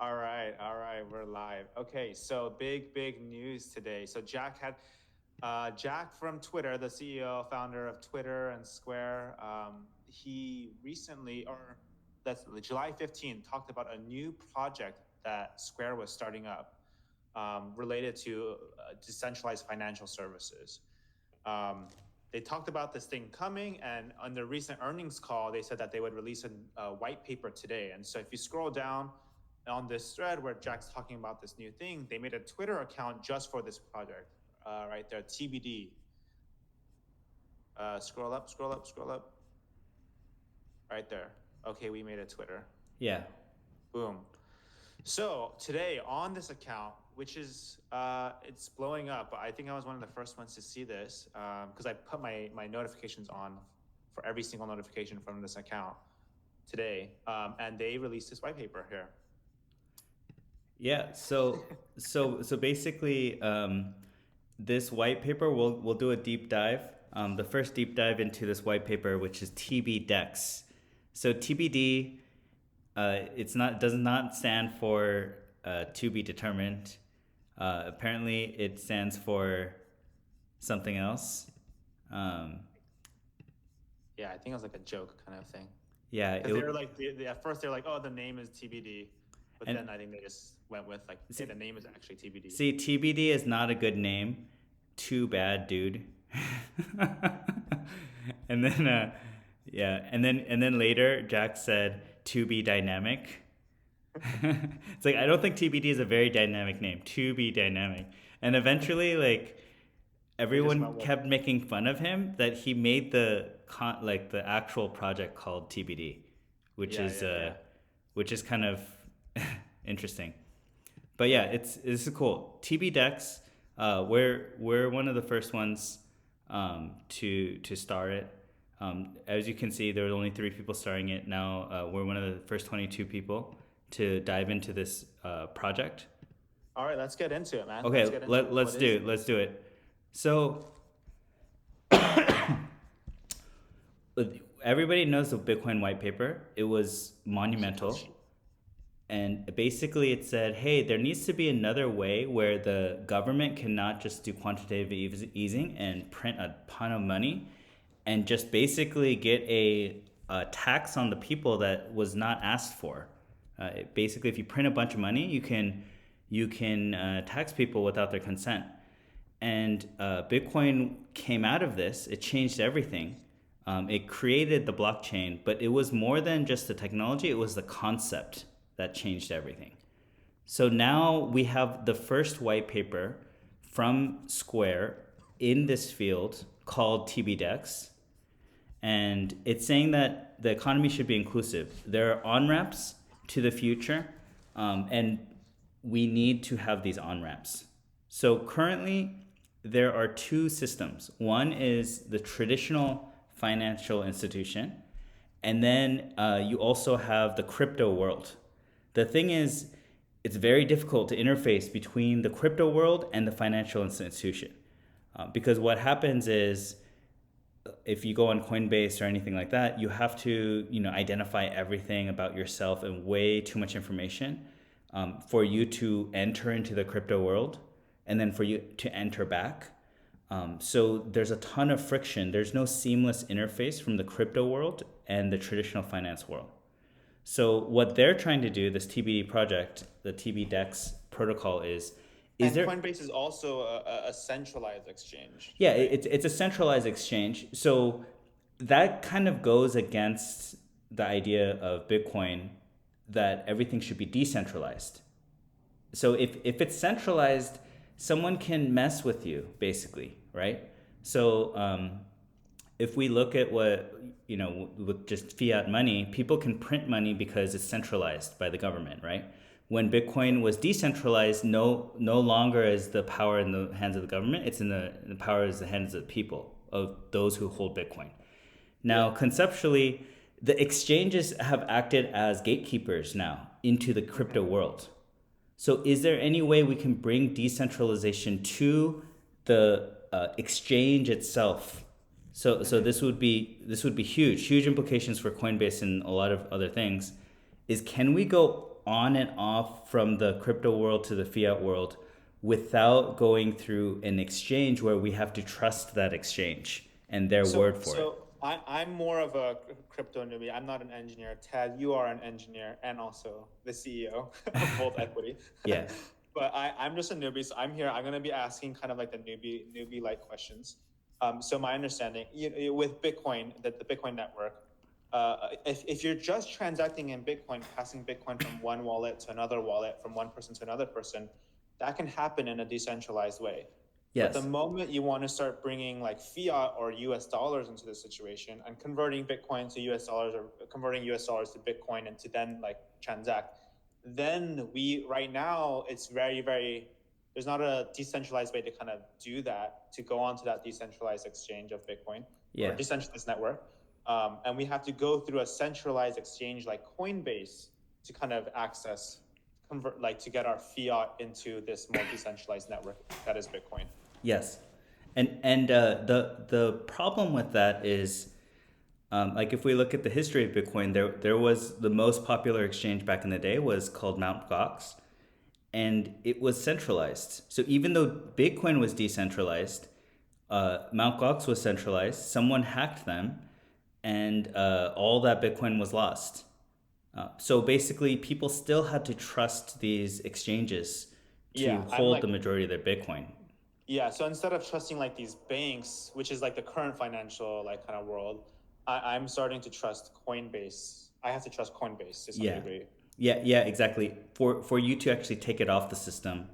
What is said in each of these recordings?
All right, we're live. Okay, so big news today. So Jack from Twitter, the CEO, founder of Twitter and Square. He recently, or that's July 15th, talked about a new project that Square was starting up, related to decentralized financial services. Um, they talked about this thing coming, and on the recent earnings call, they said that they would release a white paper today. And so if you scroll down on this thread where Jack's talking about this new thing, they made a Twitter account just for this project, right there, tbD. Scroll up, right there. Okay, we made a Twitter. Yeah. Boom. So today on this account, which is it's blowing up. I think I was one of the first ones to see this because I put my notifications on for every single notification from this account today, and they released this white paper here. Yeah. So basically, this white paper we'll do a deep dive. The first deep dive into this white paper, which is tbDEX. So TBD, it's not does not stand for to be determined. Apparently, it stands for something else. Um, Yeah, I think it was like a joke kind of thing yeah. because they were like at first they're like, oh, the name is TBD, but And then I think they just went with like, hey, the name is actually TBD. see, TBD is not a good name. Too bad, dude. and then, yeah, and then later, Jack said to be dynamic. It's like I don't think TBD is a very dynamic name. To be dynamic, and eventually, like They just everyone went with kept making fun of him that he made the actual project called TBD, which yeah, is yeah, yeah. which is kind of interesting. But yeah, this is cool. tbDEX, we're one of the first ones to start it. As you can see, there were only 3 people starting it. Now we're one of the first 22 people to dive into this project. All right, let's get into it, man. Let's Okay, get into it. let's What do is it. Let's this? do it. So everybody knows the Bitcoin white paper. It was monumental. And basically, it said, hey, there needs to be another way where the government cannot just do quantitative easing and print a ton of money and just basically get a tax on the people that was not asked for. Basically, if you print a bunch of money, you can tax people without their consent. And Bitcoin came out of this. It changed everything. It created the blockchain, but it was more than just the technology. It was the concept that changed everything. So now we have the first white paper from Square in this field called tbDEX. And it's saying that the economy should be inclusive. There are on ramps to the future, and we need to have these on ramps. So currently, there are 2 systems. One is the traditional financial institution, and then you also have the crypto world. The thing is, it's very difficult to interface between the crypto world and the financial institution. Because what happens is, if you go on Coinbase or anything like that, you have to identify everything about yourself and way too much information for you to enter into the crypto world and then for you to enter back. So there's a ton of friction. There's no seamless interface from the crypto world and the traditional finance world. So what they're trying to do, this TBD project, the tbDEX protocol, is And there? Coinbase is also a centralized exchange, Yeah, right? it's a centralized exchange. So that kind of goes against the idea of Bitcoin that everything should be decentralized. So if it's centralized, someone can mess with you, basically, right? So if we look at what with just fiat money, people can print money because it's centralized by the government, right? When Bitcoin was decentralized, no longer is the power in the hands of the government. It's in the power is the hands of the people, of those who hold Bitcoin. Yeah. Now, conceptually, the exchanges have acted as gatekeepers now into the crypto world. So, is there any way we can bring decentralization to the exchange itself? So this would be huge implications for Coinbase and a lot of other things. Is can we go on and off from the crypto world to the fiat world without going through an exchange where we have to trust that exchange and their word for it. I'm more of a crypto newbie. I'm not an engineer. Ted, you are an engineer and also the CEO of Volt Equity. Yeah. But I'm just a newbie, so I'm here. I'm going to be asking kind of like the newbie like questions. So my understanding, with Bitcoin, that the Bitcoin network, if you're just transacting in Bitcoin, passing Bitcoin from one wallet to another wallet, from one person to another person, that can happen in a decentralized way. But the Yes. moment you want to start bringing like fiat or US dollars into the situation and converting Bitcoin to US dollars or converting US dollars to Bitcoin and to then like transact, then right now, it's very, there's not a decentralized way to kind of do that, to go onto that decentralized exchange of Bitcoin or Yeah. decentralized network. And we have to go through a centralized exchange like Coinbase to kind of convert, like to get our fiat into this more decentralized network that is Bitcoin. Yes. And the problem with that is, like if we look at the history of Bitcoin, there was the most popular exchange back in the day was called Mt. Gox, and it was centralized. So even though Bitcoin was decentralized, Mt. Gox was centralized. Someone hacked them, and all that Bitcoin was lost. So basically, people still had to trust these exchanges to Yeah, I'm hold like, the majority of their Bitcoin. yeah. So instead of trusting like these banks, which is like the current financial like kind of world, I'm starting to trust Coinbase. I have to trust Coinbase to some Yeah, degree. yeah, exactly. For you to actually take it off the system,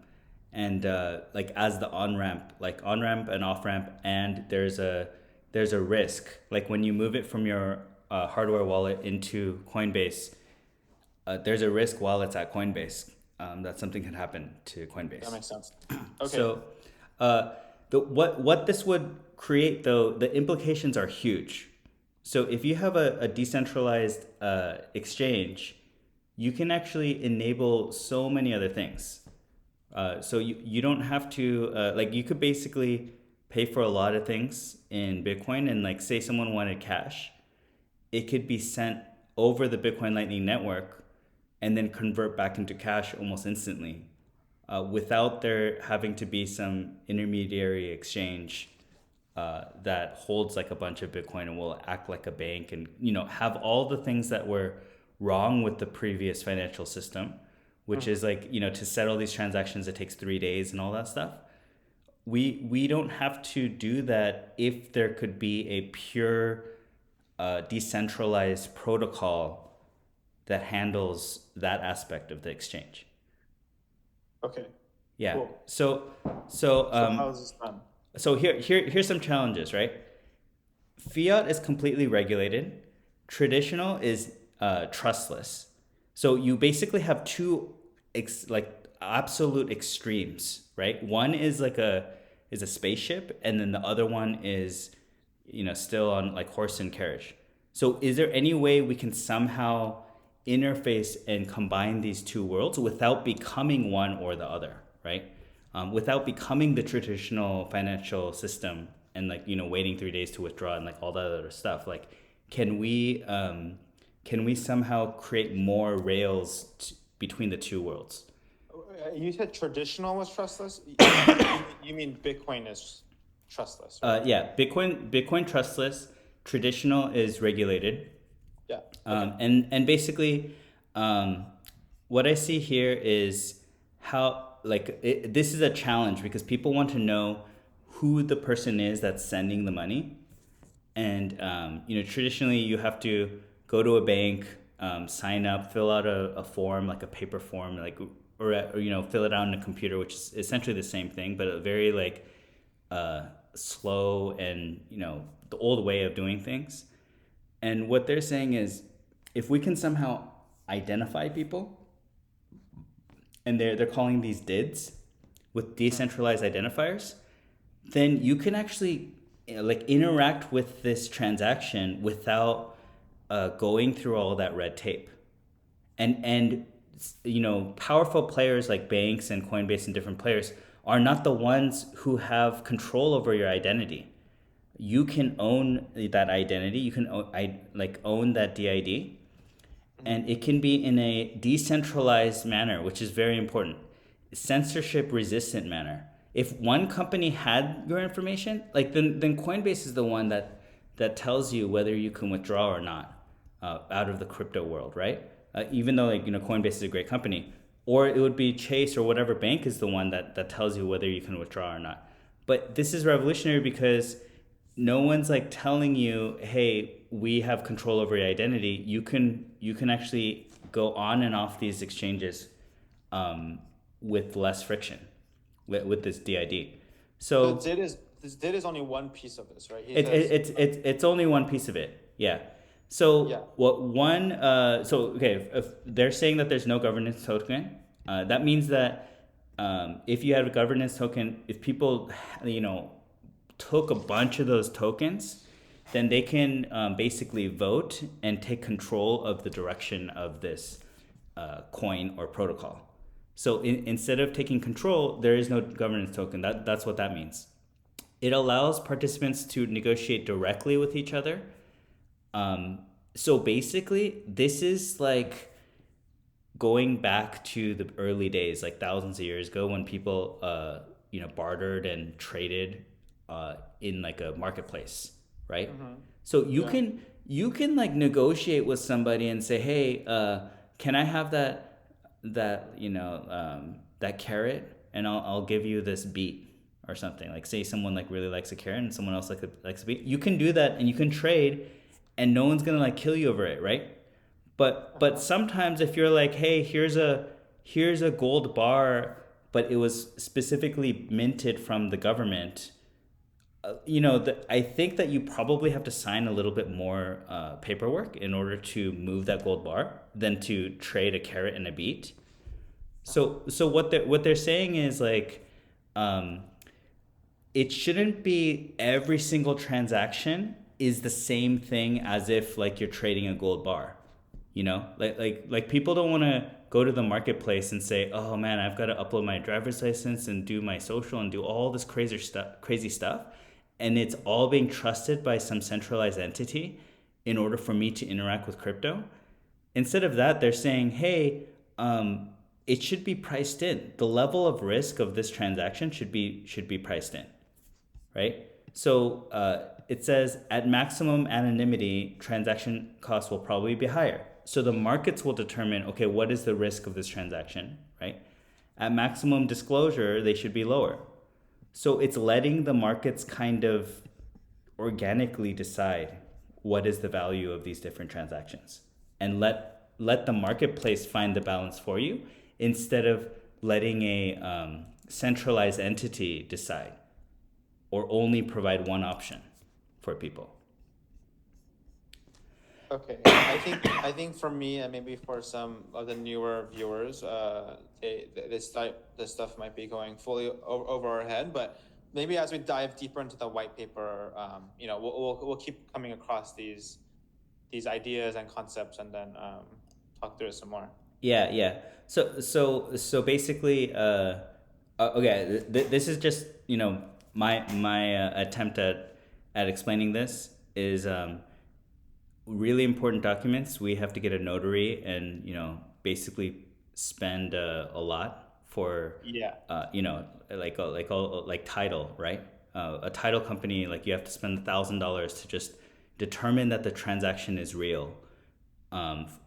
and like as the on ramp, like on ramp and off ramp, and there's a risk. Like when you move it from your hardware wallet into Coinbase, there's a risk while it's at Coinbase that something can happen to That Coinbase. makes sense. Okay. So, what this would create, though, the implications are huge. So, if you have a decentralized exchange, you can actually enable so many other things. So you don't have to like you could basically pay for a lot of things in Bitcoin, and like say someone wanted cash, it could be sent over the Bitcoin Lightning Network and then convert back into cash almost instantly, without there having to be some intermediary exchange that holds like a bunch of Bitcoin and will act like a bank and have all the things that were wrong with the previous financial system, which is like to settle these transactions it takes 3 days and all that stuff. We don't have to do that if there could be a pure decentralized protocol that handles that aspect of the exchange. Okay. Yeah. Cool. So So how is this done? so here's some challenges, right? Fiat is completely regulated. Traditional is trustless. So you basically have two like absolute extremes, right? One is like a spaceship, and then the other one is still on like horse and carriage. So is there any way we can somehow interface and combine these two worlds without becoming one or the other, right? Without becoming the traditional financial system and like waiting 3 days to withdraw and like all that other stuff. Like, can we somehow create more rails between the two worlds? You said traditional was trustless. You mean Bitcoin is trustless, right? Yeah, Bitcoin trustless. Traditional is regulated. Yeah. Okay. And basically, what I see here is how this is a challenge because people want to know who the person is that's sending the money, and traditionally you have to go to a bank, sign up, fill out a form, like a paper form, like or fill it out on a computer, which is essentially the same thing, but a very like slow and the old way of doing things. And what they're saying is, if we can somehow identify people, and they're calling these DIDs with decentralized identifiers, then you can actually like interact with this transaction without going through all that red tape. And powerful players like banks and Coinbase and different players are not the ones who have control over your identity. You can own that identity. You can own that DID, and it can be in a decentralized manner, which is very important, censorship resistant manner. If one company had your information, like then Coinbase is the one that tells you whether you can withdraw or not out of the crypto world, right? Even though Coinbase is a great company, or it would be Chase or whatever bank is the one that tells you whether you can withdraw or not. But this is revolutionary because no one's like telling you, hey, we have control over your identity. You can actually go on and off these exchanges with less friction with this DID. So So this did is only one piece of this, right? He it, says, it, it, it's only one piece of it. Yeah. So yeah. what one so okay, if they're saying that there's no governance token, that means that if you have a governance token, if people took a bunch of those tokens, then they can basically vote and take control of the direction of this coin or protocol. So instead of taking control, there is no governance token. That's what that means. It allows participants to negotiate directly with each other. So basically, this is like going back to the early days, like thousands of years ago, when people, bartered and traded in like a marketplace, right? So you Yeah. can like negotiate with somebody and say, hey, can I have that carrot, and I'll give you this beet or something. Like say someone like really likes a carrot and someone else likes a beet. You can do that and you can trade, and no one's gonna like kill you over it, right? But sometimes if you're like, hey, here's a gold bar, but it was specifically minted from the government. I think that you probably have to sign a little bit more paperwork in order to move that gold bar than to trade a carrot and a beet. So what they're saying is like, um, it shouldn't be every single transaction is the same thing as if like you're trading a gold bar. Like people don't want to go to the marketplace and say, oh man, I've got to upload my driver's license and do my social and do all this crazy stuff, and it's all being trusted by some centralized entity in order for me to interact with crypto. Instead of that, they're saying, hey, it should be priced in. The level of risk of this transaction should be priced in, right? So it says at maximum anonymity, transaction costs will probably be higher. So the markets will determine, okay, what is the risk of this transaction, right? At maximum disclosure, they should be lower. So it's letting the markets kind of organically decide what is the value of these different transactions, and let the marketplace find the balance for you instead of letting a centralized entity decide or only provide one option for people. Okay, I think for me and maybe for some of the newer viewers, this stuff might be going fully over our head. But maybe as we dive deeper into the white paper, we'll keep coming across these ideas and concepts, and then talk through it some more. Yeah, yeah. So basically, okay. This is just my attempt at explaining this is really important documents. We have to get a notary and basically spend a lot for Yeah. like title, right? A title company, like you have to spend $1,000 to just determine that the transaction is real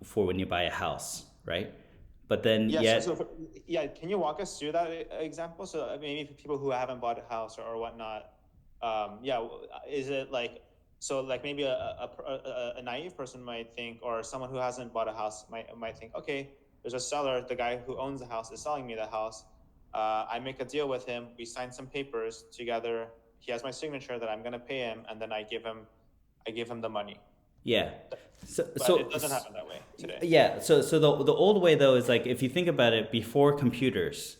for when you buy a house, right? But then Yeah. yet, Yeah. Can you walk us through that example? So maybe for people who haven't bought a house or whatnot, yeah, is it like, so like maybe a naive person might think, or someone who hasn't bought a house might think, okay, there's a seller, the guy who owns the house is selling me the house. I make a deal with him. We sign some papers together. He has my signature that I'm gonna pay him, and then I give him the money. yeah. So But it doesn't happen that way today. yeah. So the old way though is like, if you think about it, before computers,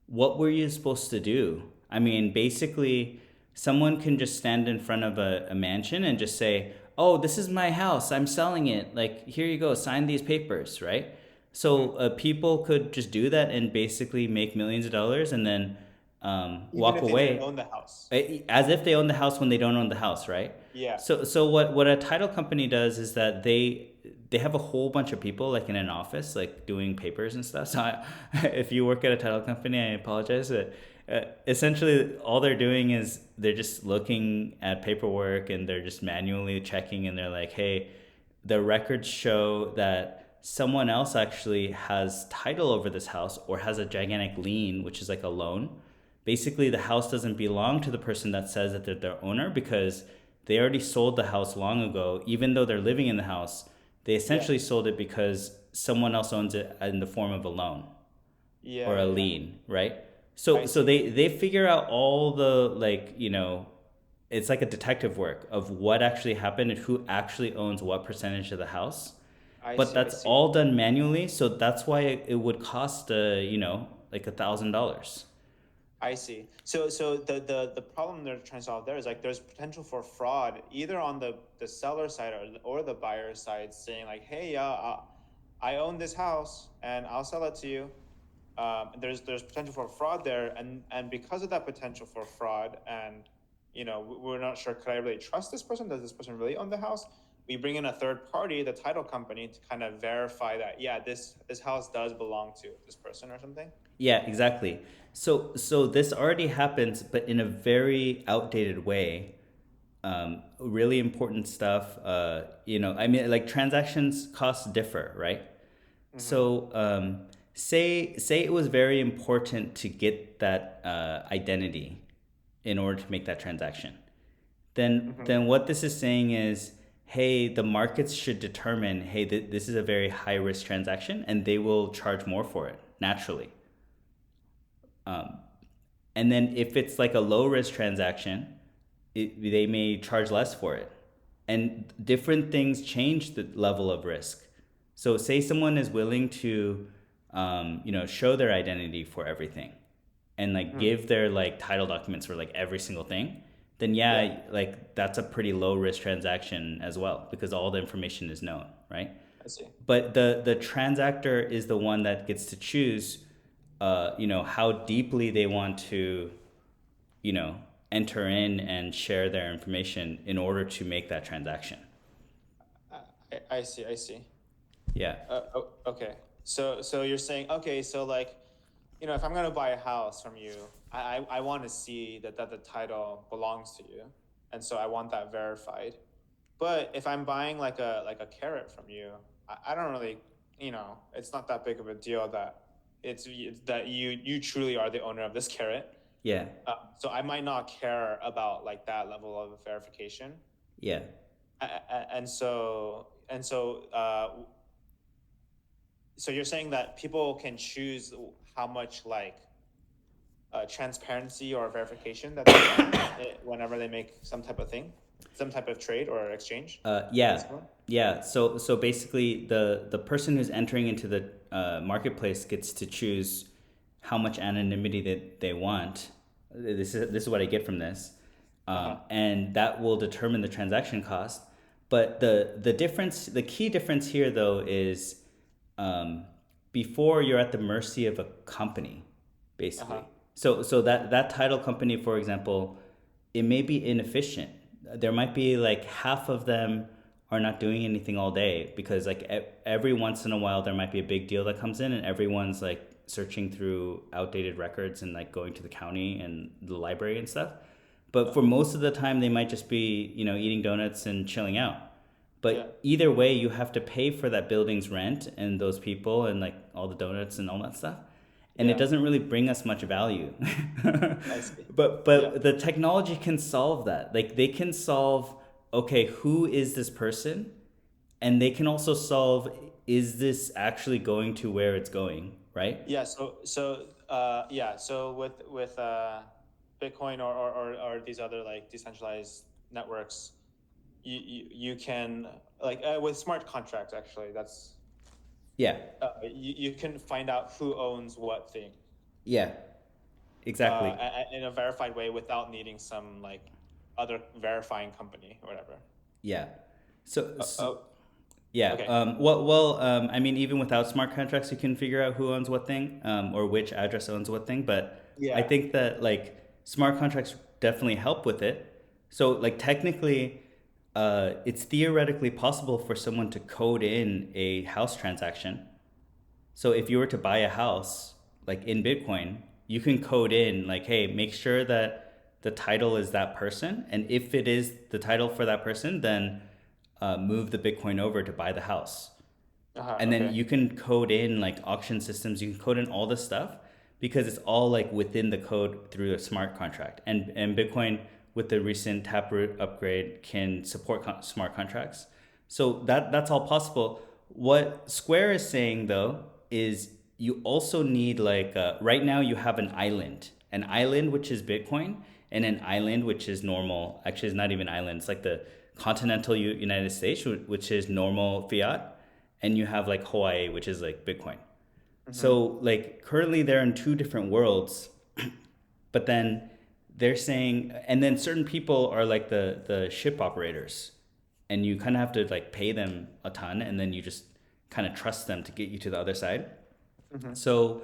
what were you supposed to do? I mean, basically, someone can just stand in front of a mansion and just say, "Oh, this is my house. I'm selling it. Like, here you go. Sign these papers." Right? So people could just do that and basically make millions of dollars, and then Even walk if they didn't away own the house. as if they own the house when they don't own the house, right? Yeah. So what a title company does is that they have a whole bunch of people like in an office like doing papers and stuff. So if you work at a title company, I apologize, but essentially all they're doing is they're just looking at paperwork and they're just manually checking, and they're like, hey, the records show that someone else actually has title over this house or has a gigantic lien, which is like a loan. Basically, the house doesn't belong to the person that says that they're their owner, because they already sold the house long ago. Even though they're living in the house, they Yeah. essentially sold it because someone else owns it in the form of a loan Yeah. or a Yeah. Yeah. lien, right? I So see. they figure out all the, like, it's like a detective work of what actually happened and who actually owns what percentage of the house. I But see. I that's see. all done manually, so that's why it would cost like $1,000. I see. So the problem they're trying to solve there is like there's potential for fraud either on the seller side or the buyer side, saying like, hey, I own this house and I'll sell it to you. There's potential for fraud there, and because of that potential for fraud, and we're not sure, could I really trust this person? Does this person really own the house? We bring in a third party, the title company, to kind of verify that, yeah, this house does belong to this person or something. Yeah, exactly. So this already happens, but in a very outdated way. Really important stuff. I mean, like transactions costs differ, right? Mm-hmm. So say it was very important to get that identity in order to make that transaction. Mm-hmm. Then what this is saying is, hey, the markets should determine, hey, this is a very high risk transaction, and they will charge more for it naturally. And then if it's like a low risk transaction, they may charge less for it. And different things change the level of risk. So say someone is willing to, show their identity for everything, and like Mm. give their like title documents for like every single thing, then Yeah, yeah, like that's a pretty low risk transaction as well, because all the information is known, right? I see. But the transactor is the one that gets to choose, how deeply they want to, you know, enter in and share their information in order to make that transaction. I see. I see. Yeah. Okay. So you're saying, okay, so like, if I'm gonna buy a house from you, I want to see that the title belongs to you, and so I want that verified. But if I'm buying like a carrot from you, I don't really, it's not that big of a deal that it's that you truly are the owner of this carrot. Yeah. So I might not care about like that level of verification. Yeah. And so you're saying that people can choose how much like transparency or verification that they want whenever they make some type of thing, some type of trade or exchange, Yeah. basically. Yeah. So basically, the person who's entering into the marketplace gets to choose how much anonymity that they want. This is what I get from this, Uh-huh. and that will determine the transaction cost. But the key difference here though is, before you're at the mercy of a company, Uh-huh. basically. So that title company, for example, it may be inefficient. There might be like half of them are not doing anything all day, because like every once in a while there might be a big deal that comes in, and everyone's like searching through outdated records and like going to the county and the library and stuff. But for most of the time they might just be, eating donuts and chilling out. Yeah. But either way, you have to pay for that building's rent and those people and like all the donuts and all that stuff. And it Yeah. doesn't really bring us much value. I see. but Yeah. but the technology can solve that. Like they can solve, okay, who is this person? And they can also solve, is this actually going to where it's going, right? Yeah. Yeah. So with Bitcoin or these other like decentralized networks, you can like with smart contracts, actually, that's Yeah. you can find out who owns what thing Yeah. Exactly. in a verified way without needing some like other verifying company or whatever. Yeah. So, Oh, yeah. okay. I mean, even without smart contracts, you can figure out who owns what thing, or which address owns what thing. But I Yeah. think that like smart contracts definitely help with it. So, like technically, it's theoretically possible for someone to code in a house transaction. So if you were to buy a house, like in Bitcoin, you can code in like, hey, make sure that the title is that person. And if it is the title for that person, then move the Bitcoin over to buy the house. And then Okay. you can code in like auction systems, you can code in all this stuff because it's all like within the code through a smart contract. And Bitcoin with the recent Taproot upgrade can support smart contracts. So that's all possible. What Square is saying though is you also need like right now you have an island which is Bitcoin, and an island which is normal. Actually, it's not even island. It's like the continental United States, which is normal fiat, and you have like Hawaii, which is like Bitcoin. Mm-hmm. So like currently they're in two different worlds, but then they're saying, and then certain people are like the ship operators, and you kind of have to like pay them a ton, and then you just kind of trust them to get you to the other side. Mm-hmm. So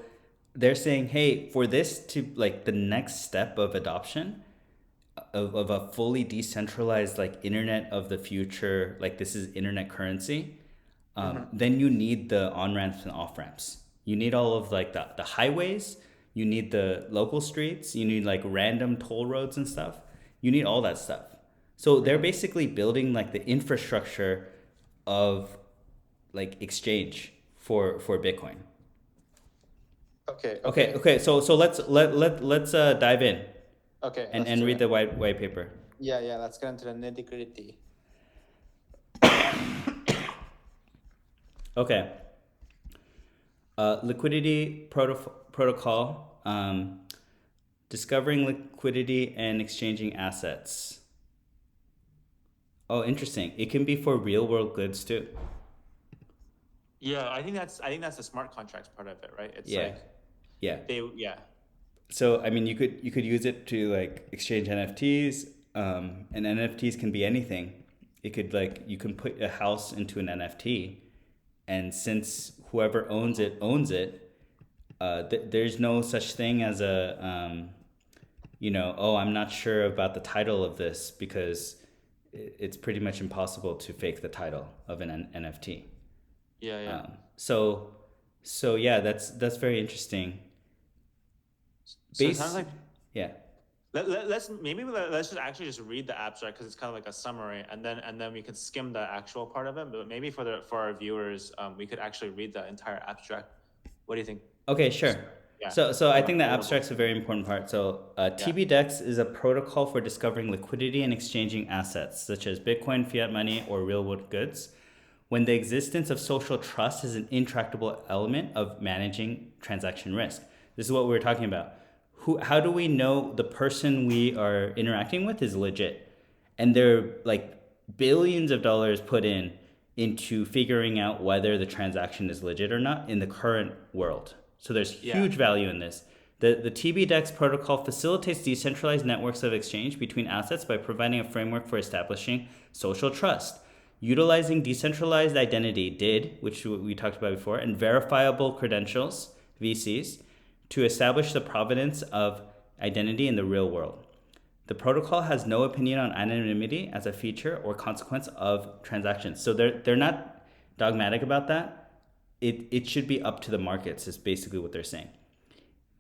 they're saying, hey, for this to like the next step of adoption of a fully decentralized like internet of the future, like this is internet currency, Mm-hmm. then you need the on ramps and off ramps. You need all of like the highways. You need the local streets. You need like random toll roads and stuff. You need all that stuff. So they're Mm-hmm. basically building like the infrastructure of like exchange for Bitcoin. Okay. Okay, Okay. okay. So let's dive in Okay. and Let's do read it. the white paper. Yeah. Yeah. Let's get into the nitty-gritty. Okay. Liquidity protocol, discovering liquidity and exchanging assets. Oh, interesting. It can be for real world goods too. Yeah, I think that's the smart contracts part of it, right? It's Yeah, like yeah. yeah. So I mean, you could use it to like exchange NFTs, and NFTs can be anything. It could like you can put a house into an NFT, and since whoever owns it, there's no such thing as a oh, I'm not sure about the title of this because it's pretty much impossible to fake the title of an NFT. Yeah, yeah. So so yeah, that's very interesting. So it sounds Base like Yeah. let's just actually just read the abstract because it's kind of like a summary, and then we can skim the actual part of it. But maybe for our viewers, we could actually read the entire abstract. What do you think? Okay, sure. Yeah. So I Yeah. think the abstract's a very important part. So Yeah. tbDEX is a protocol for discovering liquidity and exchanging assets, such as Bitcoin, fiat money, or real world goods, when the existence of social trust is an intractable element of managing transaction risk. This is what we were talking about. How do we know the person we are interacting with is legit? And there are like billions of dollars put into figuring out whether the transaction is legit or not in the current world. So there's Yeah. huge value in this. The tbDEX protocol facilitates decentralized networks of exchange between assets by providing a framework for establishing social trust, utilizing decentralized identity (DID), which we talked about before, and verifiable credentials (VCs) to establish the provenance of identity in the real world. The protocol has no opinion on anonymity as a feature or consequence of transactions. So they're not dogmatic about that. It should be up to the markets, is basically what they're saying.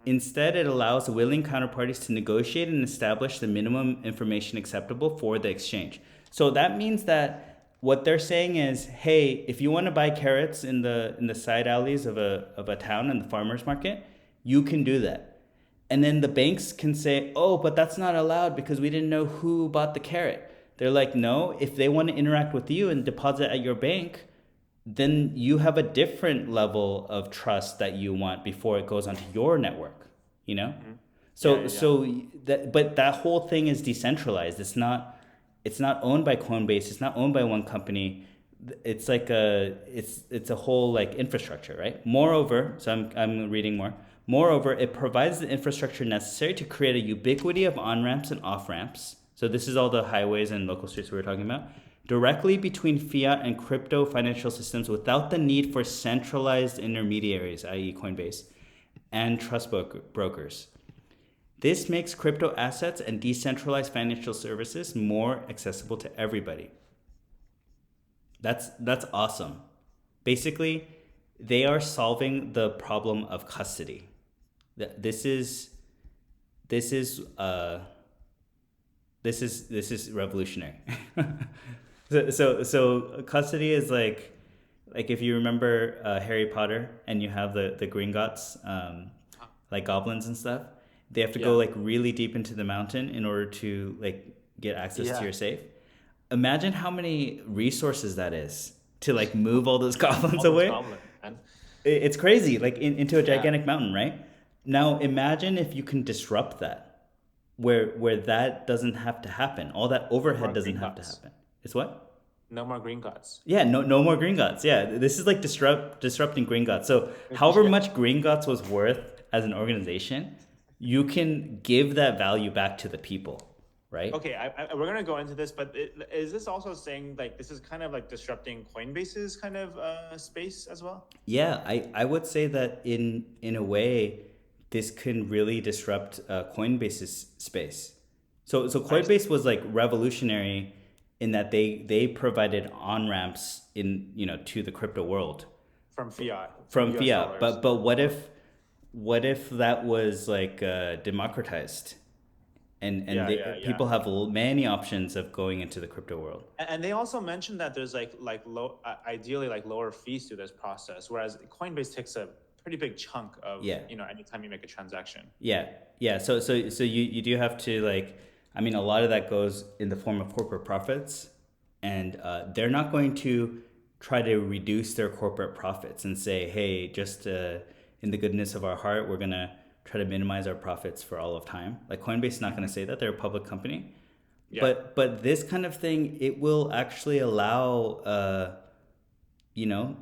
Instead, it allows willing counterparties to negotiate and establish the minimum information acceptable for the exchange. So that means that what they're saying is, hey, if you want to buy carrots in the side alleys of a town in the farmers market, you can do that. And then the banks can say, oh, but that's not allowed because we didn't know who bought the carrot. They're like, no, if they want to interact with you and deposit at your bank, then you have a different level of trust that you want before it goes onto your network, you know? Mm-hmm. Yeah, So yeah, yeah. so that but that whole thing is decentralized. It's not owned by Coinbase, it's not owned by one company. It's like it's a whole like infrastructure, right? Moreover, so I'm reading more. Moreover, it provides the infrastructure necessary to create a ubiquity of on-ramps and off-ramps. So this is all the highways and local streets we were talking about, directly between fiat and crypto financial systems without the need for centralized intermediaries, i.e. Coinbase, and trust brokers. This makes crypto assets and decentralized financial services more accessible to everybody. That's awesome. Basically, they are solving the problem of custody. This is this is this is revolutionary. So custody is like if you remember Harry Potter and you have the Gringotts, like goblins and stuff. They have to go Yeah. like really deep into the mountain in order to like get access to Yeah. your safe. Imagine how many resources that is to like move all those goblins All those away. goblins, man. It's crazy, like into a Yeah. gigantic mountain, right? Now imagine if you can disrupt that, where that doesn't have to happen. All that No overhead more doesn't green have to gods. happen. It's what? No more green gods. Yeah, no more green gods. Yeah, this is like disrupting green gods. So however Yeah. much green gods was worth as an organization, you can give that value back to the people, right? Okay, we're gonna go into this, but is this also saying like this is kind of like disrupting Coinbase's kind of space as well? Yeah, I would say that in a way, this can really disrupt Coinbase's space. So I Coinbase was like revolutionary in that they provided on ramps in to the crypto world from fiat, from from US fiat. dollars. But what if that was like democratized and Yeah, yeah, yeah. people have many options of going into the crypto world. And they also mentioned that there's like low, ideally like lower fees through this process, whereas Coinbase takes a pretty big chunk of Yeah. anytime you make a transaction. Yeah, yeah. So you do have to like, I mean, a lot of that goes in the form of corporate profits, and they're not going to try to reduce their corporate profits and say, hey, just in the goodness of our heart, we're gonna try to minimize our profits for all of time. Like Coinbase is not going to say that; they're a public company. Yeah, But this kind of thing, it will actually allow you know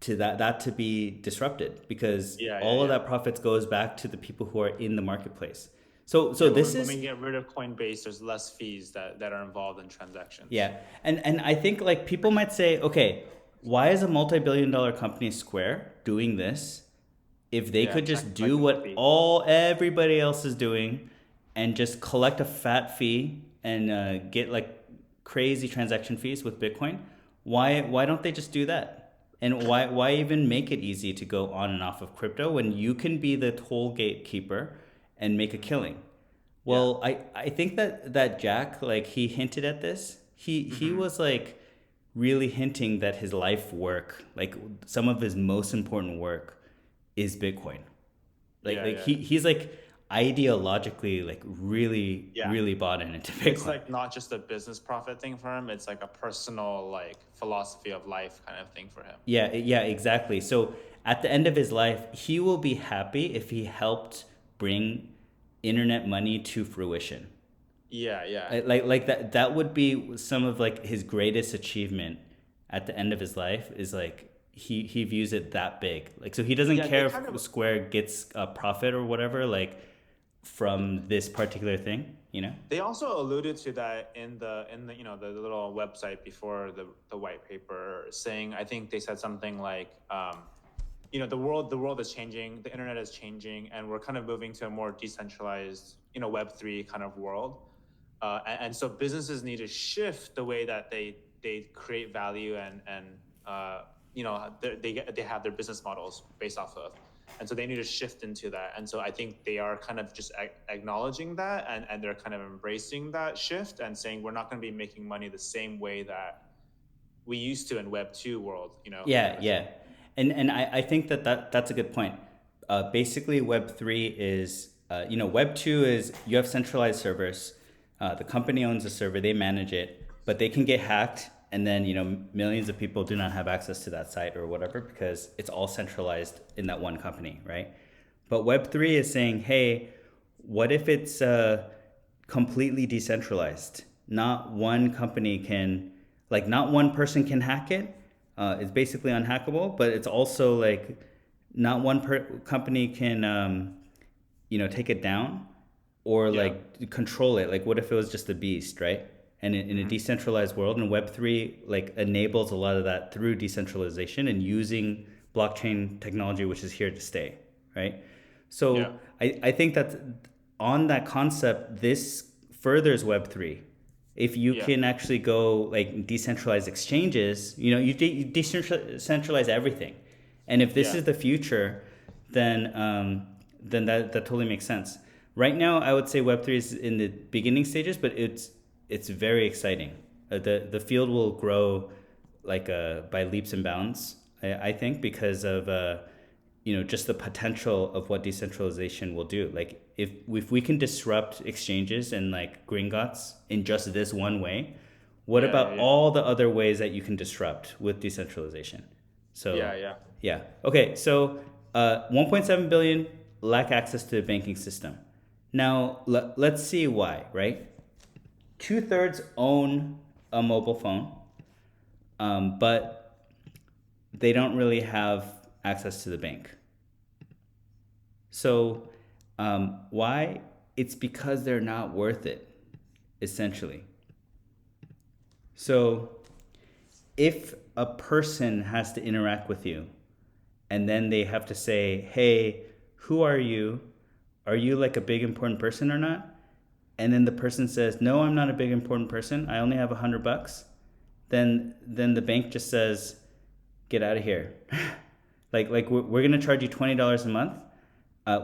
to that to be disrupted because yeah, yeah, all of yeah. that profits goes back to the people who are in the marketplace. So Yeah, this when we is get rid of Coinbase, there's less fees that are involved in transactions. yeah. And I think like people might say, okay, why is a multi-billion-dollar company Square doing this if they Yeah, could just do collecting a what fee. all everybody else is doing and just collect a fat fee and get like crazy transaction fees with Bitcoin? Why don't they just do that? And why even make it easy to go on and off of crypto when you can be the toll gatekeeper and make a killing? Yeah. Well, I think that Jack, like he hinted at this. He Hmm. was like really hinting that his life work, like some of his most important work, is Bitcoin. Like Yeah, like yeah, he's like ideologically like really yeah. really bought into It's Bitcoin. like not just a business profit thing for him. It's like a personal like philosophy of life kind of thing for him. Yeah, exactly. So at the end of his life, he will be happy if he helped bring internet money to fruition. Yeah, yeah. Like that would be some of like his greatest achievement at the end of his life is like he views it that big. Like so he doesn't Yeah, they care kind if of Square gets a profit or whatever like from this particular thing, you know? they also alluded to that in the the little website before the white paper saying I think they said something like the world is changing, the internet is changing, and we're kind of moving to a more decentralized Web3 kind of world. And so businesses need to shift the way that they create value and they have their business models based off of, and so they need to shift into that. And so I think they are kind of just acknowledging that, and they're kind of embracing that shift and saying we're not going to be making money the same way that we used to in Web 2 world. Yeah. And I think that's a good point. Basically, Web3 is, Web2 is you have centralized servers. The company owns the server, they manage it, but they can get hacked, and then, millions of people do not have access to that site or whatever because it's all centralized in that one company, right? But Web3 is saying, hey, what if it's completely decentralized? Not one company can, like, not one person can hack it. It's basically unhackable, but it's also like not one company can, take it down or Yeah. like control it. Like, what if it was just a beast, right? And in a decentralized world, and Web3 like enables a lot of that through decentralization and using blockchain technology, which is here to stay, right? Yeah. So I think that on that concept, this furthers Web3 If you Yeah. can actually go like decentralized exchanges, you decentralize everything. And if this Yeah. is the future, then that totally makes sense. Right now, I would say Web3 is in the beginning stages, but it's very exciting. The field will grow like by leaps and bounds. I think because of just the potential of what decentralization will do. Like if we can disrupt exchanges and like Gringotts in just this one way, what Yeah. Yeah. about Yeah. all the other ways that you can disrupt with decentralization? So Yeah. Yeah. yeah, okay. So 1.7 billion lack access to the banking system. Now let's see why. Right, 2/3 own a mobile phone, but they don't really have access to the bank. So, why? It's because they're not worth it, essentially. So, if a person has to interact with you and then they have to say, hey, who are you? Are you like a big important person or not? And then the person says, no, I'm not a big important person. I only have $100. Then the bank just says, get out of here. like we're gonna charge you $20 a month,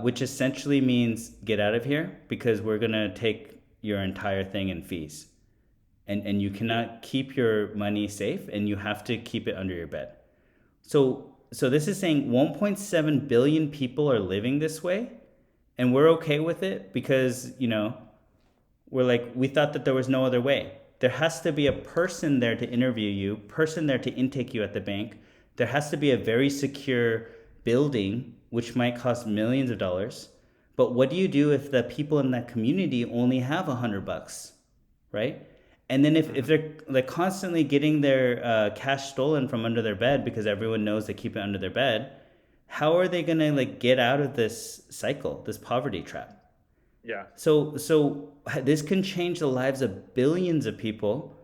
which essentially means get out of here because we're gonna take your entire thing in fees, and you Yeah. cannot keep your money safe, and you have to keep it under your bed. So this is saying 1.7 billion people are living this way, and we're okay with it because we're like, we thought that there was no other way. There has to be a person there to interview you, person there to intake you at the bank. There has to be a very secure building, which might cost millions of dollars. But what do you do if the people in that community only have $100, right? And then if Hmm. they're like constantly getting their cash stolen from under their bed because everyone knows they keep it under their bed, how are they gonna like get out of this cycle, this poverty trap? Yeah. So this can change the lives of billions of people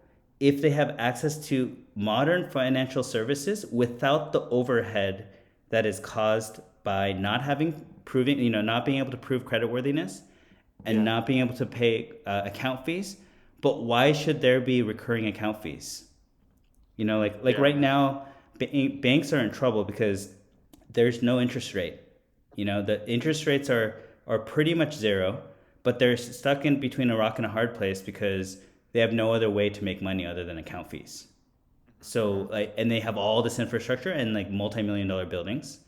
if they have access to modern financial services without the overhead that is caused by not having proving, not being able to prove creditworthiness and Yeah. not being able to pay account fees. But why should there be recurring account fees? Like Yeah. right now, banks are in trouble because there's no interest rate. The interest rates are pretty much zero, but they're stuck in between a rock and a hard place because they have no other way to make money other than account fees. So Hmm. like, and they have all this infrastructure and like multi-million-dollar buildings.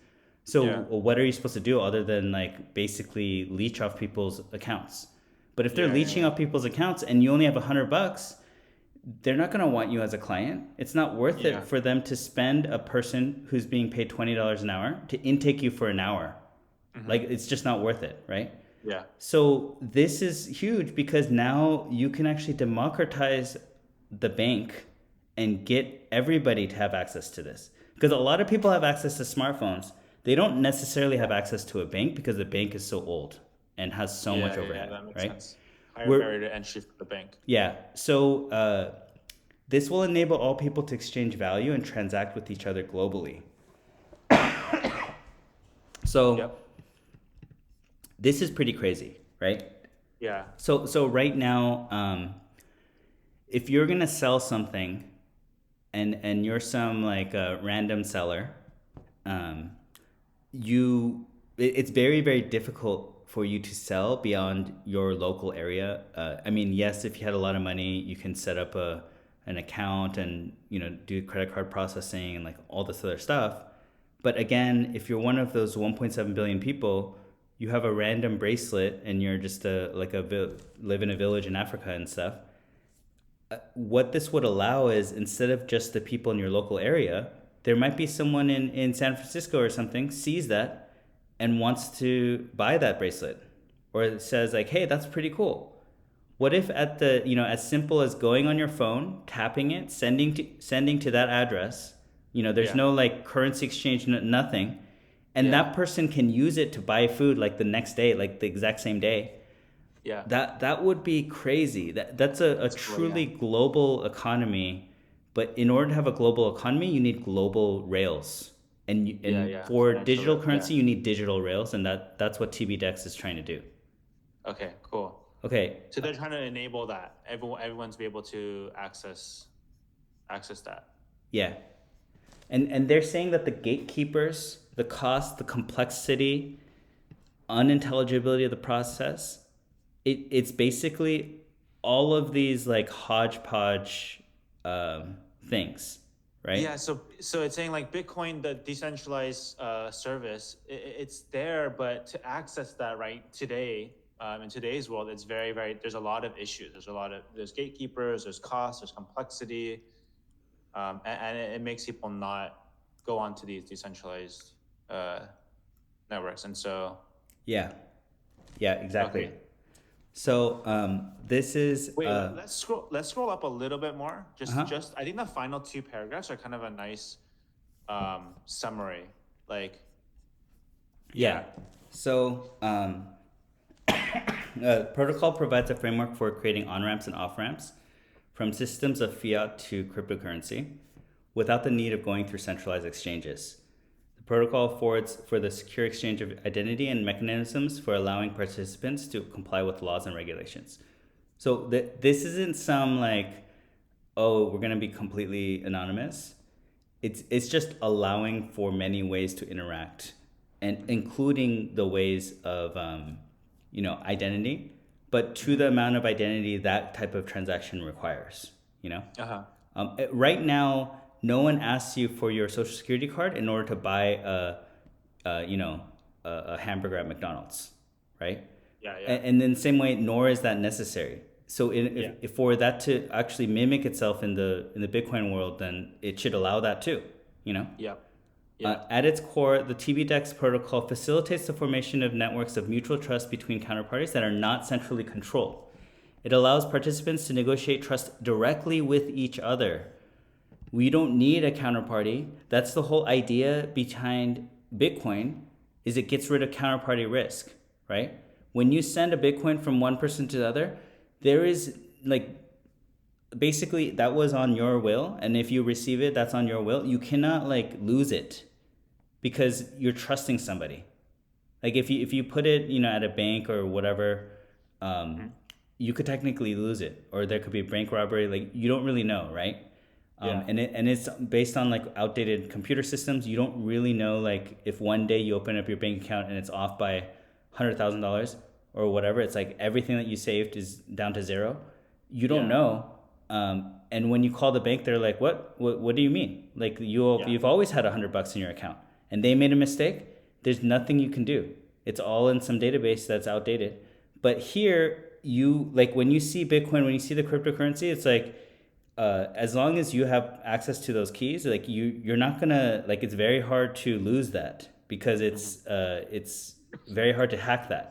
So Yeah. what are you supposed to do other than like basically leech off people's accounts? But if they're Yeah. Yeah. leeching Yeah. off people's accounts and you only have $100, they're not going to want you as a client. It's not worth Yeah. it for them to spend a person who's being paid $20 an hour to intake you for an hour. Like Hmm. it's just not worth it, right? Yeah. So this is huge because now you can actually democratize the bank and get everybody to have access to this. Because a lot of people have access to smartphones. They don't necessarily have access to a bank because the bank is so old and has so Yeah. much Yeah. overhead, That makes right? sense. Higher We're barrier to entry for the bank. Yeah. So this will enable all people to exchange value and transact with each other globally. So Yep. this is pretty crazy, right? Yeah. So right now, if you're gonna sell something, and you're some like a random seller, um, it's very very difficult for you to sell beyond your local area. I mean, yes, if you had a lot of money, you can set up an account and do credit card processing and like all this other stuff. But again, if you're one of those 1.7 billion people, you have a random bracelet and you're just live in a village in Africa and stuff. What this would allow is instead of just the people in your local area, there might be someone in San Francisco or something sees that and wants to buy that bracelet, or it says like, hey, that's pretty cool. What if at the as simple as going on your phone, tapping it, sending to that address, there's Yeah. no like currency exchange, nothing, and Yeah. that person can use it to buy food like the next day, like the exact same day. Yeah. That would be crazy. That's a That's cool. Yeah. truly global economy. But in order to have a global economy, you need global rails. Yeah. And Yeah. for Financial. digital Yeah. currency, you need digital rails, and that's what tbDEX is trying to do. Okay. Cool. Okay. So they're trying to enable that everyone's be able to access that. Yeah. And they're saying that the gatekeepers, the cost, the complexity, unintelligibility of the process, it's basically all of these like hodgepodge things, right? Yeah, so it's saying like Bitcoin, the decentralized service, it's there, but to access that right today, in today's world, it's very there's a lot of issues. There's gatekeepers, there's cost, there's complexity, and it makes people not go onto these decentralized uh, networks. And so, Yeah. Yeah, exactly. okay, So this is wait, let's scroll up a little bit more. uh-huh. Just I think the final two paragraphs are kind of a nice summary. Like, Yeah. yeah. So protocol provides a framework for creating on ramps and off ramps from systems of fiat to cryptocurrency without the need of going through centralized exchanges. The protocol affords for the secure exchange of identity and mechanisms for allowing participants to comply with laws and regulations. So this isn't some like, oh, we're going to be completely anonymous. It's just allowing for many ways to interact, and including the ways of identity, but to the amount of identity that type of transaction requires. Uh-huh. Right now, no one asks you for your social security card in order to buy a hamburger at McDonald's, right? Yeah, yeah. And in the same way, nor is that necessary. So Yeah. if for that to actually mimic itself in the Bitcoin world, then it should allow that too. Yeah. Yeah. At its core, the tbDEX protocol facilitates the formation of networks of mutual trust between counterparties that are not centrally controlled. It allows participants to negotiate trust directly with each other. We don't need a counterparty. That's the whole idea behind Bitcoin, is it gets rid of counterparty risk, right? When you send a Bitcoin from one person to the other, there is like basically that was on your will, and if you receive it, that's on your will. You cannot like lose it because you're trusting somebody. Like if you put it at a bank or whatever, Mhm. you could technically lose it, or there could be bank robbery. Like you don't really know, right? Yeah. And it's based on like outdated computer systems. You don't really know like if one day you open up your bank account and it's off by $100,000 or whatever. It's like everything that you saved is down to zero. You don't Yeah. know. And when you call the bank, they're like, What do you mean? Like Yeah. you've always had $100 in your account, and they made a mistake. There's nothing you can do. It's all in some database that's outdated. But here, you like when you see Bitcoin, when you see the cryptocurrency, it's like as long as you have access to those keys, like you're not gonna like. It's very hard to lose that because it's very hard to hack that.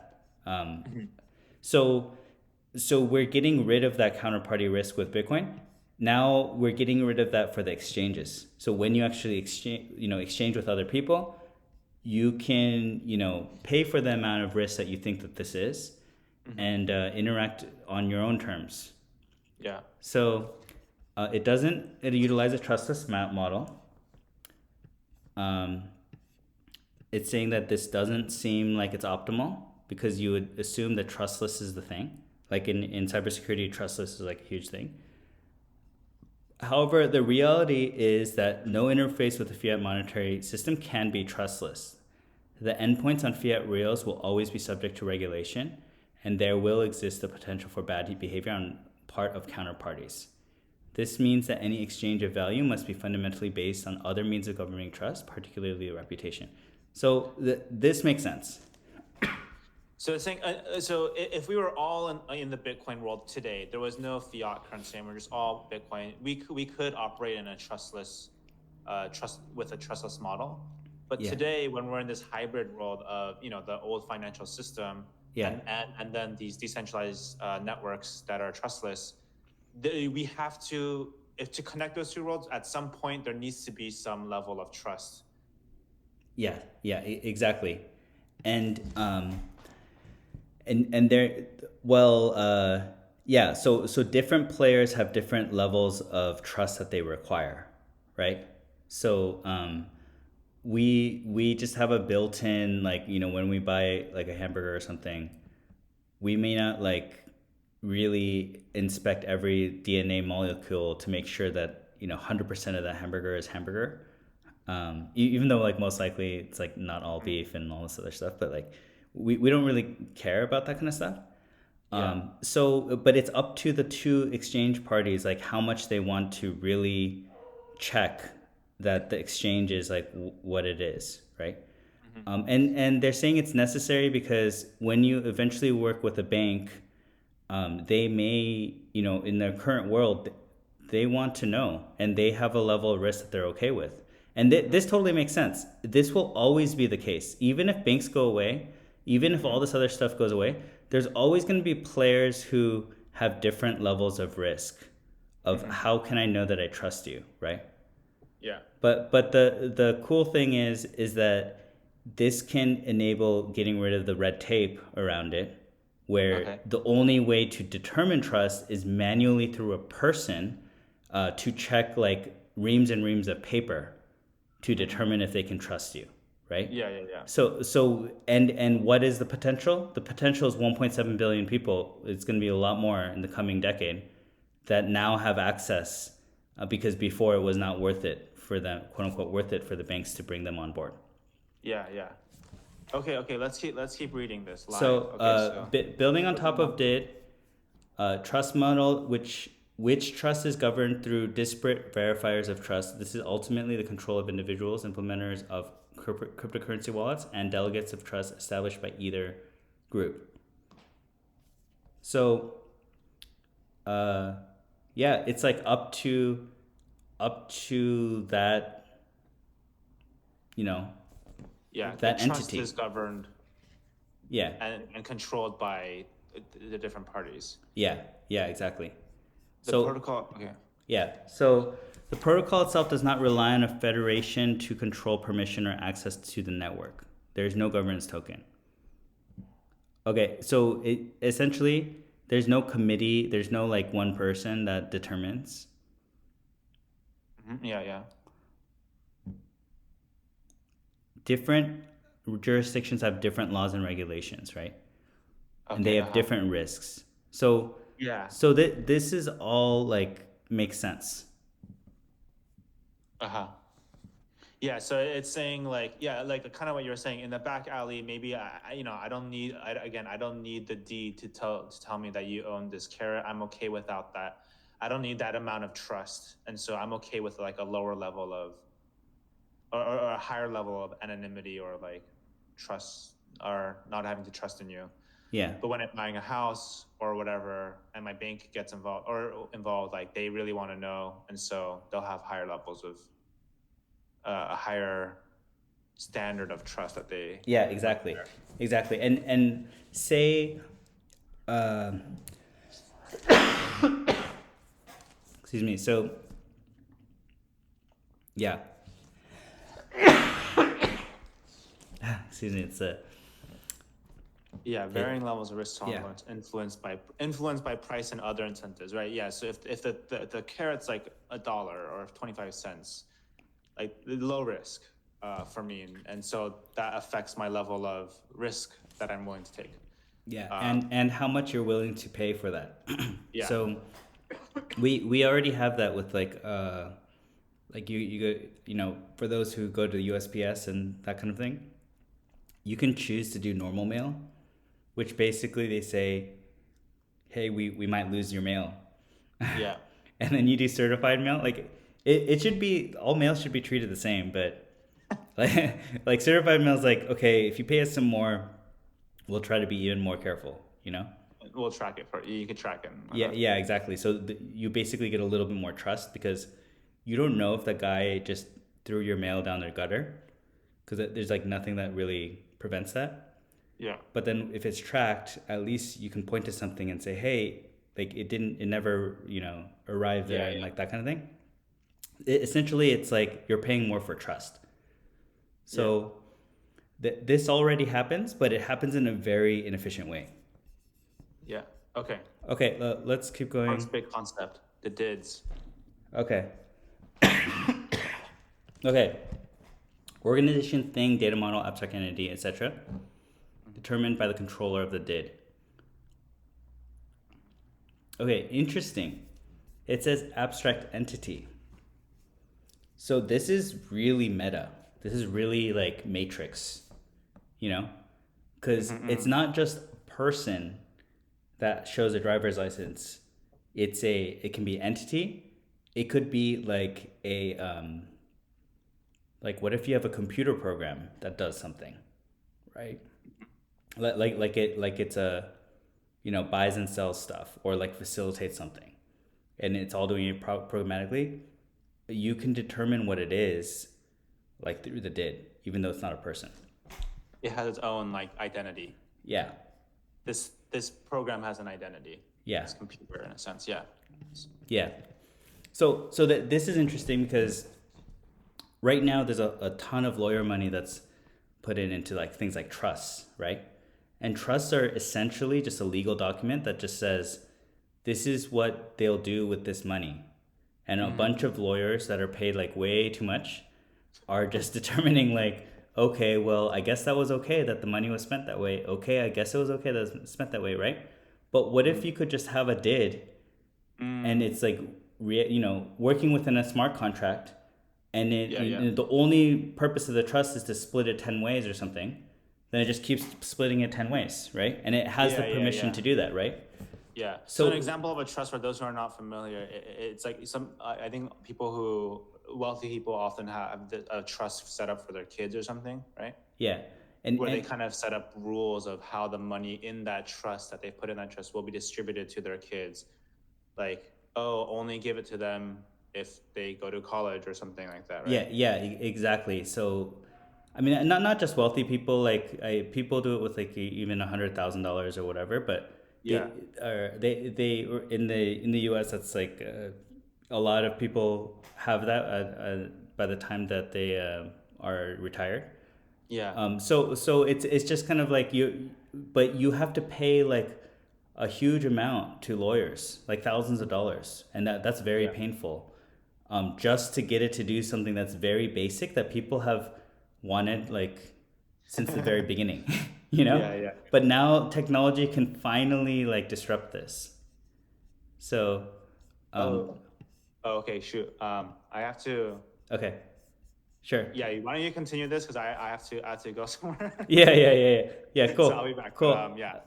Mhm. So so we're getting rid of that counterparty risk with Bitcoin. Now we're getting rid of that for the exchanges. So when you actually exchange with other people, you can pay for the amount of risk that you think that this is, Mhm. and interact on your own terms. Yeah. So it utilizes a trustless map model. Um, it's saying that this doesn't seem like it's optimal because you would assume that trustless is the thing. Like in cybersecurity, trustless is like a huge thing. However, the reality is that no interface with the fiat monetary system can be trustless. The endpoints on fiat rails will always be subject to regulation, and there will exist the potential for bad behavior on part of counterparties. This means that any exchange of value must be fundamentally based on other means of governing trust, particularly reputation. So this makes sense. So it's saying, if we were all in the Bitcoin world today, there was no fiat currency, and we're just all Bitcoin. We could operate in a trustless model. But Yeah, today, when we're in this hybrid world of the old financial system yeah, and then these decentralized networks that are trustless, we have to, if to connect those two worlds, at some point there needs to be some level of trust. yeah, exactly. And and there, well, yeah. So different players have different levels of trust that they require, right? So we just have a built-in, like when we buy like a hamburger or something, we may not like really inspect every DNA molecule to make sure that 100% of that hamburger is hamburger. Even though like most likely it's like not all beef and all this other stuff, but like we don't really care about that kind of stuff. Yeah. So, but it's up to the two exchange parties, like how much they want to really check that the exchange is like what it is, right? And they're saying it's necessary because when you eventually work with a bank, they may, in their current world, they want to know and they have a level of risk that they're okay with. And this totally makes sense. This will always be the case. Even if banks go away, even if all this other stuff goes away, there's always going to be players who have different levels of risk of how can I know that I trust you, right? Yeah. But the cool thing is that this can enable getting rid of the red tape around it, where Okay. the only way to determine trust is manually through a person to check like reams and reams of paper to determine if they can trust you, right? Yeah. Yeah. Yeah. So what is the potential? The potential is 1.7 billion people. It's going to be a lot more in the coming decade that now have access because before it was not worth it for them, quote unquote, worth it for the banks to bring them on board. Yeah. Yeah. Okay. Okay. Let's keep reading this live. So, Okay. So building on top of DID, trust model, which trust is governed through disparate verifiers of trust. This is ultimately the control of individuals, implementers of cryptocurrency wallets, and delegates of trust established by either group. So, yeah, it's like up to that, yeah, the that trust entity. is governed Yeah, and controlled by the different parties. yeah, yeah, exactly. The So protocol. Okay. yeah, so the protocol itself does not rely on a federation to control permission or access to the network. There is no governance token. Okay, so essentially there's no committee, there's no like one person that determines. Yeah. Yeah. Different jurisdictions have different laws and regulations, right? And they Okay. have different risks. So Yeah. this is all like makes sense. Yeah, so it's saying like, yeah, like kind of what you were saying in the back alley. Maybe I don't need. I don't need the deed to tell me that you own this carrot. I'm okay without that. I don't need that amount of trust, and so I'm okay with like a lower level of, or a higher level of anonymity or like trust, or not having to trust in you. Yeah. But when I'm buying a house or whatever, and my bank gets involved, like they really want to know, and so they'll have higher levels of a higher standard of trust that they. Yeah, exactly. Exactly. And say excuse me. So yeah. Excuse me, it's a Yeah, varying levels of risk tolerance influenced by price and other incentives, right? Yeah, so if the carrot's like $1 or 25 cents, like low risk for me, and so that affects my level of risk that I'm willing to take. yeah, and how much you're willing to pay for that. Yeah. So we already have that with like you go, for those who go to the USPS and that kind of thing, you can choose to do normal mail, which basically they say, hey, we might lose your mail. Yeah. And then you do certified mail. Like it should be, all mail should be treated the same, but like certified mail is like, okay, if you pay us some more, we'll try to be even more careful, We'll track it for you. You can track it. Yeah, exactly. So you basically get a little bit more trust because you don't know if the guy just threw your mail down their gutter, because there's like nothing that really prevents that. Yeah. But then if it's tracked, at least you can point to something and say, hey, like it never, arrived there, and like that kind of thing. Essentially, it's like you're paying more for trust. So this already happens, but it happens in a very inefficient way. Yeah. Okay. Okay, let's keep going. First big concept, the DIDs. Okay. Okay. Organization, thing, data model, abstract entity, etc. Determined by the controller of the DID. Okay, interesting. It says abstract entity. So this is really meta. This is really like Matrix, you know? Because it's not just a person that shows a driver's license. It can be entity. It could be like like what if you have a computer program that does something, right? Like it's a, buys and sells stuff or like facilitates something, and it's all doing it programmatically. You can determine what it is, like through the did, even though it's not a person. It has its own like identity. Yeah, This program has an identity. yeah, This computer, in a sense, yeah. yeah. So that this is interesting because right now there's a ton of lawyer money that's put into like things like trusts, right? And trusts are essentially just a legal document that just says this is what they'll do with this money. And a bunch of lawyers that are paid like way too much are just determining like, okay, well, I guess that was okay that the money was spent that way. Okay, I guess it was okay that it was spent that way, right? But what if you could just have a did, and it's like, working within a smart contract, and the only purpose of the trust is to split it 10 ways or something, then it just keeps splitting it 10 ways, right? And it has the permission to do that, right? Yeah. So an example of a trust, for those who are not familiar, it's like I think wealthy people often have a trust set up for their kids or something, right? Yeah. Where they kind of set up rules of how the money in that trust that they put in that trust will be distributed to their kids. Like, oh, only give it to them if they go to college or something like that, right? Yeah, exactly. So, I mean, not just wealthy people. Like, people do it with like even $100,000 or whatever. But Yeah. they in the U.S. that's like a lot of people have that by the time that they are retired. Yeah. So it's just kind of like but you have to pay like a huge amount to lawyers, like thousands of dollars, and that's very painful. Just to get it to do something that's very basic that people have wanted like since the very beginning, you know? Yeah. But now technology can finally like disrupt this. So, Oh, okay, shoot. I have to. okay, sure. Yeah, why don't you continue this? Because I have to go somewhere. Yeah, So I'll cool. be back. But Cool. yeah,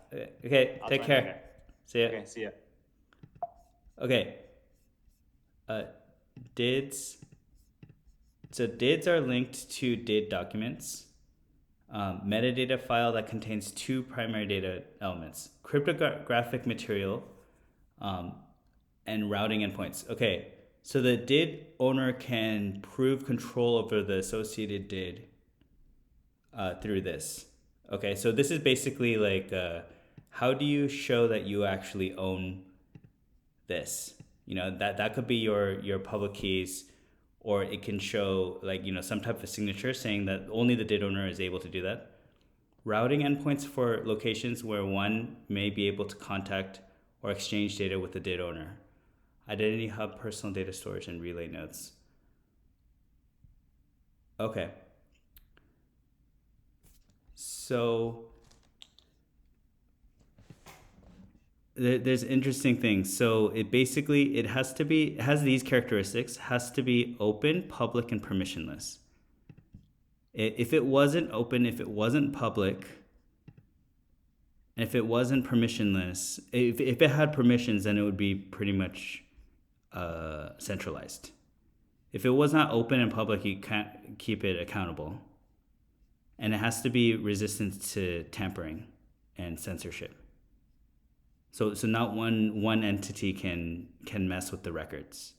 Okay, I'll take join later. care. See ya. Okay, see ya. Okay. Uh, dids. So dids are linked to did documents. Metadata file that contains two primary data elements: cryptographic material, and routing endpoints. Okay, so the did owner can prove control over the associated did through this. Okay, so this is basically like how do you show that you actually own this? That could be your public keys, or it can show like some type of signature saying that only the did owner is able to do that. Routing endpoints for locations where one may be able to contact or exchange data with the did owner. Identity hub, personal data storage, and relay nodes. Okay. So there's interesting things. So it has these characteristics: has to be open, public, and permissionless. If it wasn't open, if it wasn't public, and if it wasn't permissionless, if it had permissions, then it would be pretty much centralized. If it was not open and public, you can't keep it accountable. And it has to be resistant to tampering and censorship. So not one entity can mess with the records.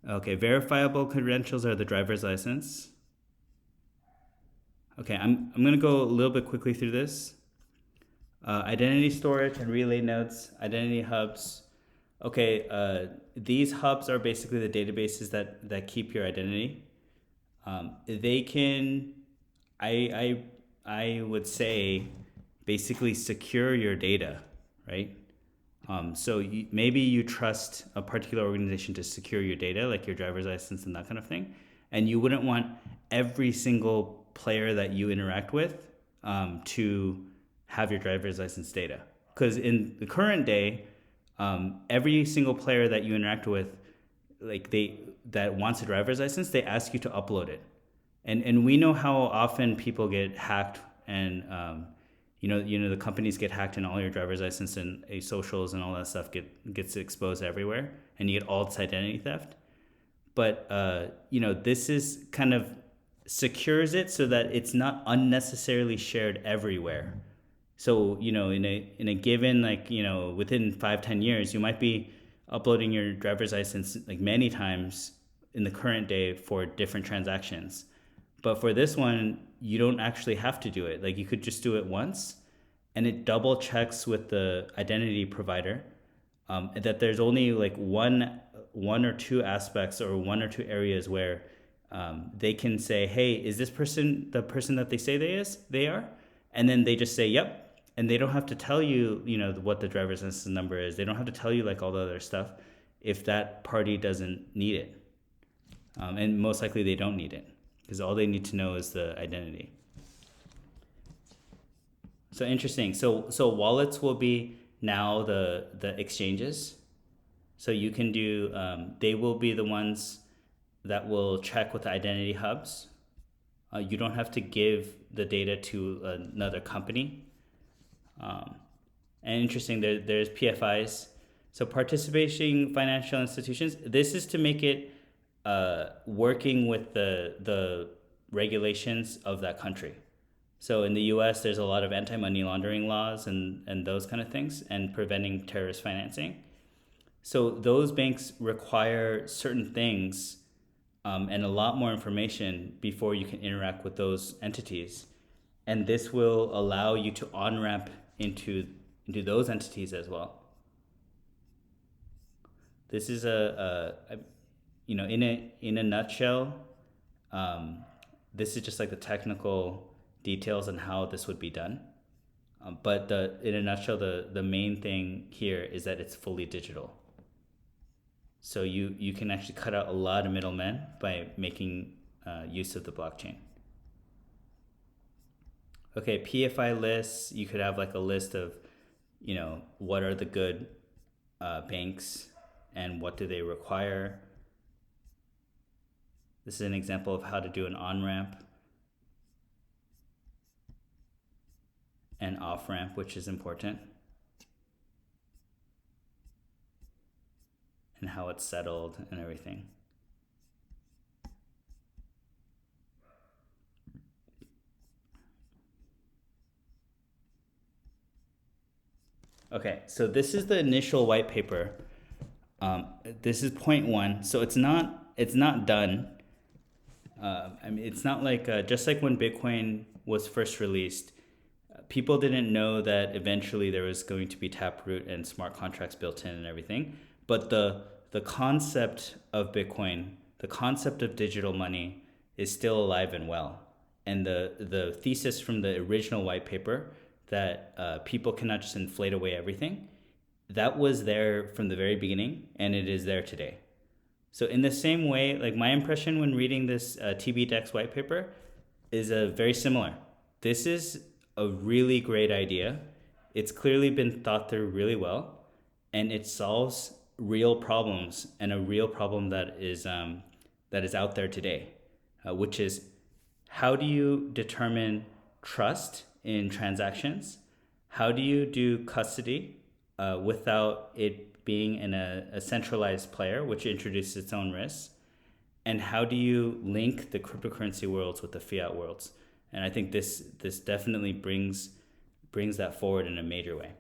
Okay, verifiable credentials are the driver's license. Okay, I'm gonna go a little bit quickly through this. Identity storage and relay nodes, identity hubs. Okay, these hubs are basically the databases that keep your identity. They can, I would say, basically secure your data, right? So maybe you trust a particular organization to secure your data, like your driver's license and that kind of thing, and you wouldn't want every single player that you interact with to have your driver's license data. Because in the current day, every single player that you interact with, like that wants a driver's license, they ask you to upload it, and we know how often people get hacked, and the companies get hacked, and all your driver's license and socials and all that stuff gets exposed everywhere, and you get all this identity theft. But this is kind of secures it so that it's not unnecessarily shared everywhere. So in a given, within 5-10 years, you might be uploading your driver's license like many times in the current day for different transactions. But for this one, you don't actually have to do it. Like, you could just do it once, and it double checks with the identity provider that there's only like one or two aspects or one or two areas where they can say, hey, is this person the person that they say they are? And then they just say, yep. And they don't have to tell you, what the driver's license number is. They don't have to tell you like all the other stuff if that party doesn't need it. And most likely they don't need it, because all they need to know is the identity. So interesting. So wallets will be now the exchanges. So you can do, they will be the ones that will check with the identity hubs. You don't have to give the data to another company. And interesting, there's PFIs. So participating financial institutions, this is to make it working with the regulations of that country. So in the US, there's a lot of anti-money laundering laws and those kind of things, and preventing terrorist financing. So those banks require certain things and a lot more information before you can interact with those entities. And this will allow you to on-ramp into those entities as well. This is in a nutshell, this is just like the technical details on how this would be done. But in a nutshell, the main thing here is that it's fully digital. So you can actually cut out a lot of middlemen by making use of the blockchain. Okay, PFI lists, you could have like a list of, what are the good banks and what do they require. This is an example of how to do an on-ramp and off-ramp, which is important, and how it's settled and everything. Okay, so this is the initial white paper. This is point 1, so it's not done. It's not like just like when Bitcoin was first released, people didn't know that eventually there was going to be Taproot and smart contracts built in and everything. But the concept of Bitcoin, the concept of digital money, is still alive and well. And the thesis from the original white paper that people cannot just inflate away everything, that was there from the very beginning, and it is there today. So in the same way, like my impression when reading this tbDEX white paper is very similar. This is a really great idea. It's clearly been thought through really well, and it solves real problems, and a real problem that is out there today, which is, how do you determine trust in transactions? How do you do custody without it being in a centralized player, which introduces its own risks? And how do you link the cryptocurrency worlds with the fiat worlds? And I think this definitely brings that forward in a major way.